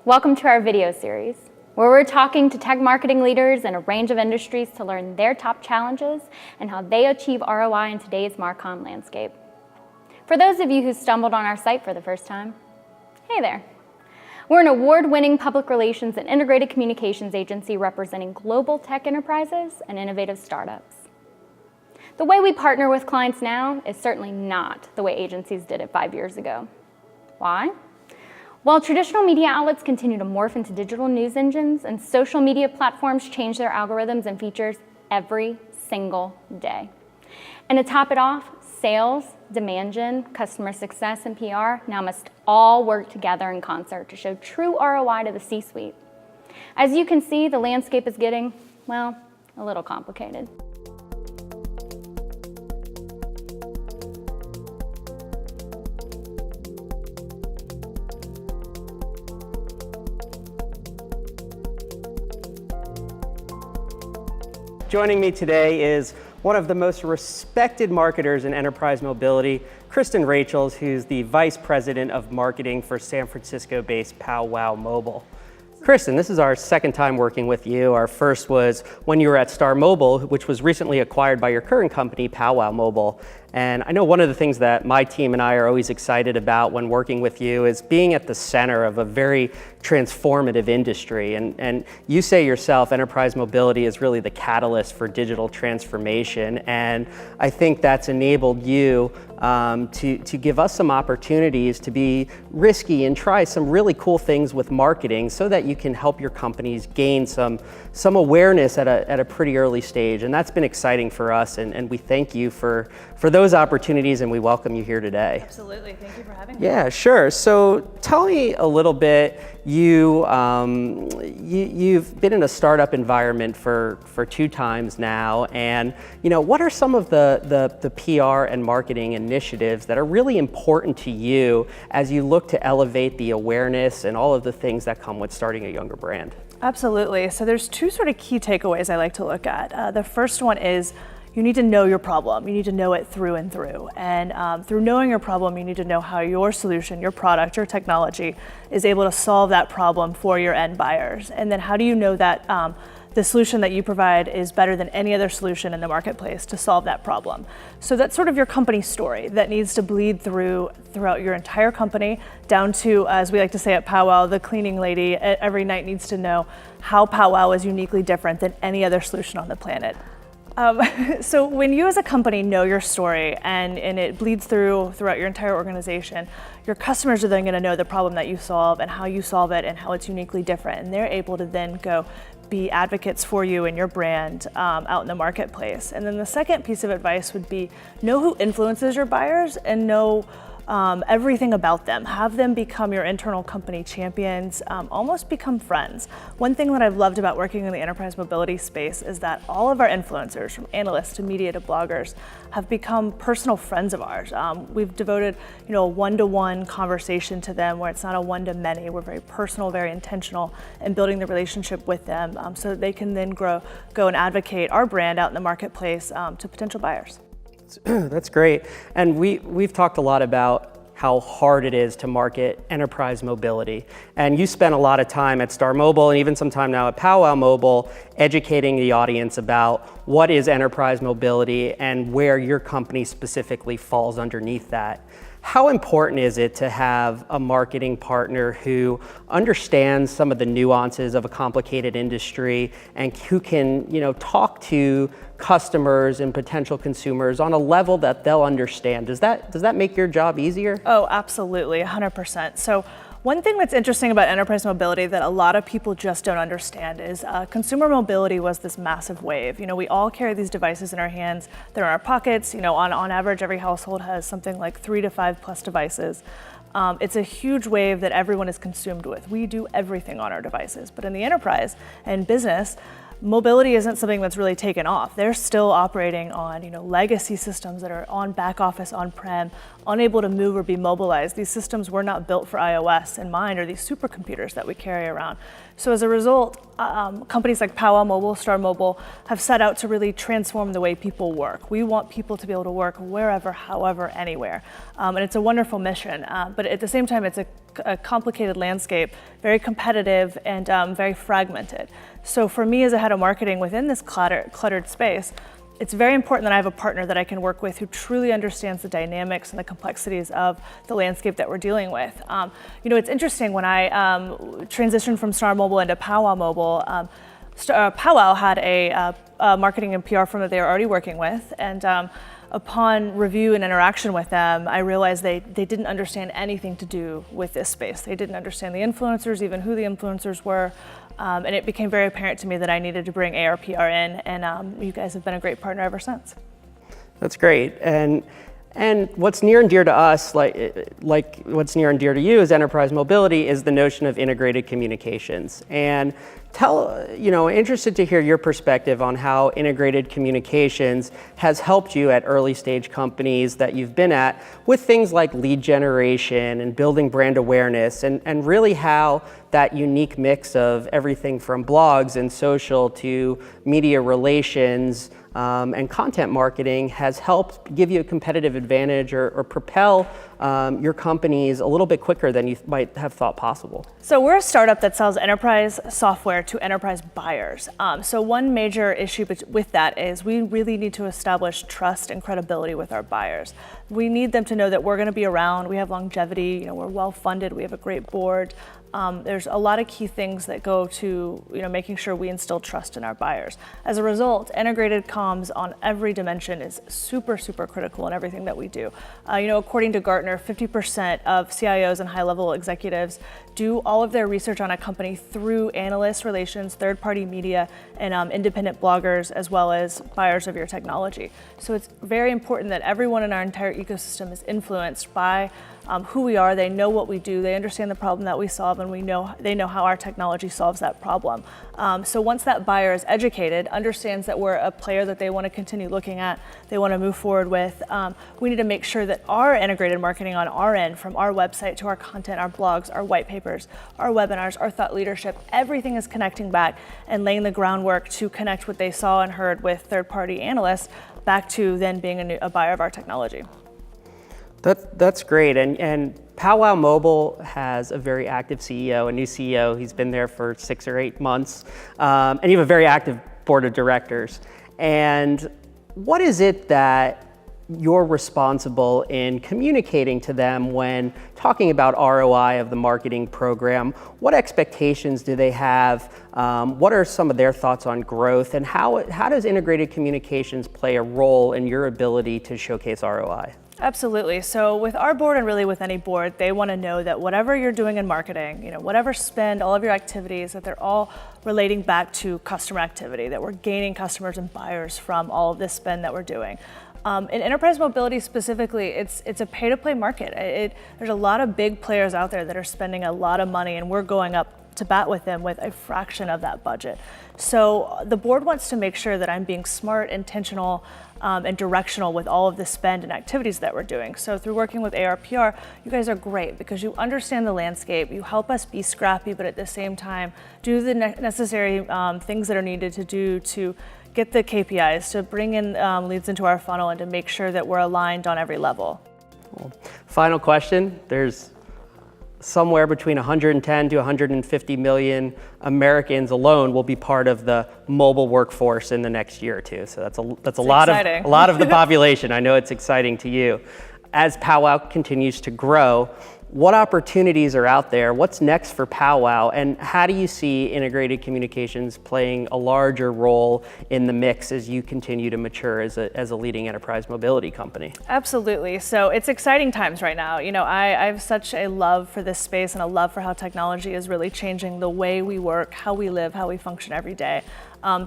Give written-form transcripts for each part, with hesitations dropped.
Welcome to our video series, where we're talking to tech marketing leaders in a range of industries to learn their top challenges and how they achieve ROI in today's MarCom landscape. For those of you who stumbled on our site for the first time, hey there. We're an award-winning public relations and integrated communications agency representing global tech enterprises and innovative startups. The way we partner with clients now is certainly not the way agencies did it 5 years ago. Why? While traditional media outlets continue to morph into digital news engines and social media platforms change their algorithms and features every single day. And to top it off, sales, demand gen, customer success, and PR now must all work together in concert to show true ROI to the C-suite. As you can see, the landscape is getting, well, a little complicated. Joining me today is one of the most respected marketers in enterprise mobility, Kristen Rachels, who's the Vice President of Marketing for San Francisco-based PowWow Mobile. Kristen, this is our second time working with you. Our first was when you were at Star Mobile, which was recently acquired by your current company, PowWow Mobile. And I know one of the things that my team and I are always excited about when working with you is being at the center of a very transformative industry. And you say yourself, enterprise mobility is really the catalyst for digital transformation. And I think that's enabled you to give us some opportunities to be risky and try some really cool things with marketing so that you can help your companies gain some awareness at a pretty early stage. And that's been exciting for us, and we thank you for those opportunities, and we welcome you here today. Absolutely, thank you for having me. Yeah, sure. So tell me a little bit, you've been in a startup environment for 2 times now, and what are some of the PR and marketing initiatives that are really important to you as you look to elevate the awareness and all of the things that come with starting a younger brand? Absolutely. So there's 2 sort of key takeaways I like to look at. The first one is you need to know your problem. You need to know it through and through. And through knowing your problem, you need to know how your solution, your product, your technology is able to solve that problem for your end buyers. And then how do you know that the solution that you provide is better than any other solution in the marketplace to solve that problem? So that's sort of your company story that needs to bleed throughout your entire company, down to, as we like to say at PowWow, the cleaning lady every night needs to know how PowWow is uniquely different than any other solution on the planet. So when you as a company know your story and it bleeds throughout your entire organization, your customers are then going to know the problem that you solve and how you solve it and how it's uniquely different. And they're able to then go be advocates for you and your brand out in the marketplace. And then the second piece of advice would be know who influences your buyers and know everything about them. Have them become your internal company champions, almost become friends. One thing that I've loved about working in the enterprise mobility space is that all of our influencers, from analysts to media to bloggers, have become personal friends of ours. We've devoted, a one-to-one conversation to them where it's not a one-to-many. We're very personal, very intentional in building the relationship with them so that they can then go and advocate our brand out in the marketplace to potential buyers. That's great. And we've talked a lot about how hard it is to market enterprise mobility. And you spent a lot of time at Star Mobile and even some time now at PowWow Mobile educating the audience about what is enterprise mobility and where your company specifically falls underneath that. How important is it to have a marketing partner who understands some of the nuances of a complicated industry and who can, talk to customers and potential consumers on a level that they'll understand? Does that make your job easier? Oh, absolutely, 100%. So one thing that's interesting about enterprise mobility that a lot of people just don't understand is consumer mobility was this massive wave. We all carry these devices in our hands. They're in our pockets. On average, every household has something like 3 to 5 plus devices. It's a huge wave that everyone is consumed with. We do everything on our devices. But in the enterprise and business, mobility isn't something that's really taken off. They're still operating on, legacy systems that are on back office, on-prem, unable to move or be mobilized. These systems were not built for iOS in mind, or these supercomputers that we carry around. So as a result, companies like PowWow Mobile, Star Mobile have set out to really transform the way people work. We want people to be able to work wherever, however, anywhere. And it's a wonderful mission, but at the same time, it's a complicated landscape, very competitive and very fragmented. So for me as a head of marketing within this cluttered space, it's very important that I have a partner that I can work with who truly understands the dynamics and the complexities of the landscape that we're dealing with. It's interesting, when I transitioned from Star Mobile into PowWow Mobile, PowWow had a marketing and PR firm that they were already working with, and upon review and interaction with them, I realized they didn't understand anything to do with this space. They didn't understand the influencers, even who the influencers were. And it became very apparent to me that I needed to bring ARPR in, and you guys have been a great partner ever since. That's great. And what's near and dear to us, like what's near and dear to you as enterprise mobility, is the notion of integrated communications. And interested to hear your perspective on how integrated communications has helped you at early stage companies that you've been at with things like lead generation and building brand awareness, and really how that unique mix of everything from blogs and social to media relations and content marketing has helped give you a competitive advantage or propel your companies a little bit quicker than you might have thought possible. So we're a startup that sells enterprise software to enterprise buyers. So one major issue with that is we really need to establish trust and credibility with our buyers. We need them to know that we're going to be around, we have longevity, we're well funded, we have a great board. There's a lot of key things that go to making sure we instill trust in our buyers. As a result, integrated comms on every dimension is super, super critical in everything that we do. According to Gartner, 50% of CIOs and high-level executives do all of their research on a company through analyst relations, third-party media, and independent bloggers, as well as buyers of your technology. So it's very important that everyone in our entire ecosystem is influenced by who we are. They know what we do, they understand the problem that we solve, and they know how our technology solves that problem. So once that buyer is educated, understands that we're a player that they want to continue looking at, they want to move forward with, we need to make sure that our integrated marketing on our end, from our website to our content, our blogs, our white papers, our webinars, our thought leadership, everything is connecting back and laying the groundwork to connect what they saw and heard with third-party analysts back to then being a buyer of our technology. That's great. And PowWow Mobile has a very active CEO, a new CEO. He's been there for 6 or 8 months. And you have a very active board of directors. And what is it that you're responsible in communicating to them when talking about ROI of the marketing program? What expectations do they have? What are some of their thoughts on growth? And how does integrated communications play a role in your ability to showcase ROI? Absolutely. So with our board, and really with any board, they want to know that whatever you're doing in marketing, whatever spend, all of your activities, that they're all relating back to customer activity, that we're gaining customers and buyers from all of this spend that we're doing. In enterprise mobility specifically, it's a pay-to-play market. There's a lot of big players out there that are spending a lot of money, and we're going up to bat with them with a fraction of that budget. So the board wants to make sure that I'm being smart, intentional, and directional with all of the spend and activities that we're doing. So through working with ARPR, you guys are great because you understand the landscape, you help us be scrappy, but at the same time, do the necessary things that are needed to do to get the KPIs, to bring in leads into our funnel, and to make sure that we're aligned on every level. Cool. Final question. There's somewhere between 110 to 150 million Americans alone will be part of the mobile workforce in the next year or two. So that's a lot of the population. I know it's exciting to you. As PowWow continues to grow, what opportunities are out there? What's next for PowWow? And how do you see integrated communications playing a larger role in the mix as you continue to mature as a leading enterprise mobility company? Absolutely. So it's exciting times right now. I have such a love for this space and a love for how technology is really changing the way we work, how we live, how we function every day.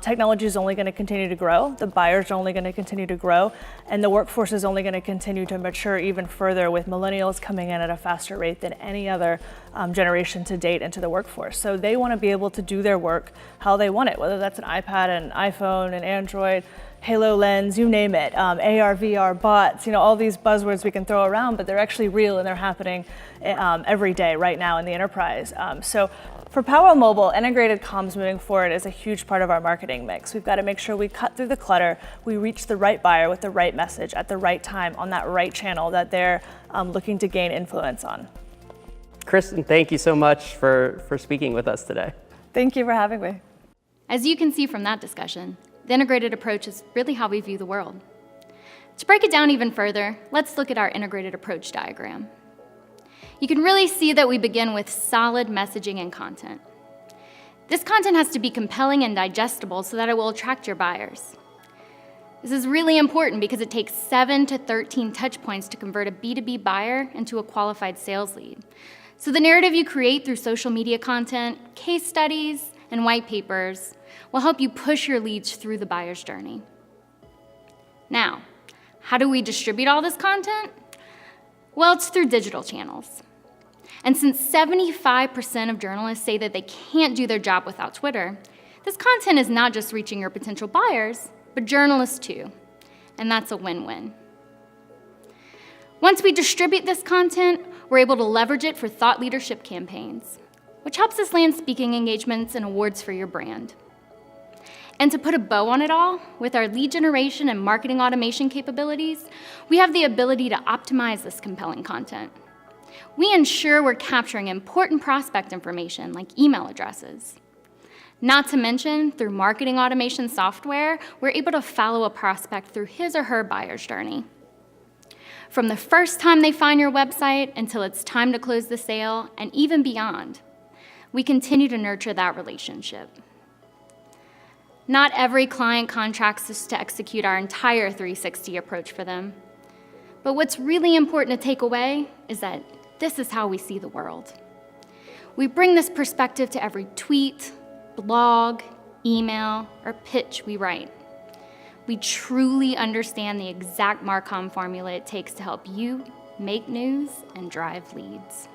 Technology is only going to continue to grow, the buyers are only going to continue to grow, and the workforce is only going to continue to mature even further, with millennials coming in at a faster rate than any other generation to date into the workforce. So they want to be able to do their work how they want it, whether that's an iPad, an iPhone, an Android, HoloLens, you name it, AR, VR, bots, all these buzzwords we can throw around, but they're actually real and they're happening every day right now in the enterprise. So for PowWow Mobile, integrated comms moving forward is a huge part of our marketing mix. We've got to make sure we cut through the clutter, we reach the right buyer with the right message at the right time on that right channel that they're looking to gain influence on. Kristen, thank you so much for speaking with us today. Thank you for having me. As you can see from that discussion, the integrated approach is really how we view the world. To break it down even further, let's look at our integrated approach diagram. You can really see that we begin with solid messaging and content. This content has to be compelling and digestible so that it will attract your buyers. This is really important because it takes 7 to 13 touch points to convert a B2B buyer into a qualified sales lead. So the narrative you create through social media content, case studies, and white papers will help you push your leads through the buyer's journey. Now, how do we distribute all this content? Well, it's through digital channels. And since 75% of journalists say that they can't do their job without Twitter, this content is not just reaching your potential buyers, but journalists too. And that's a win-win. Once we distribute this content, we're able to leverage it for thought leadership campaigns, which helps us land speaking engagements and awards for your brand. And to put a bow on it all, with our lead generation and marketing automation capabilities, we have the ability to optimize this compelling content. We ensure we're capturing important prospect information like email addresses. Not to mention, through marketing automation software, we're able to follow a prospect through his or her buyer's journey. From the first time they find your website until it's time to close the sale, and even beyond, we continue to nurture that relationship. Not every client contracts us to execute our entire 360 approach for them. But what's really important to take away is that this is how we see the world. We bring this perspective to every tweet, blog, email, or pitch we write. We truly understand the exact Marcom formula it takes to help you make news and drive leads.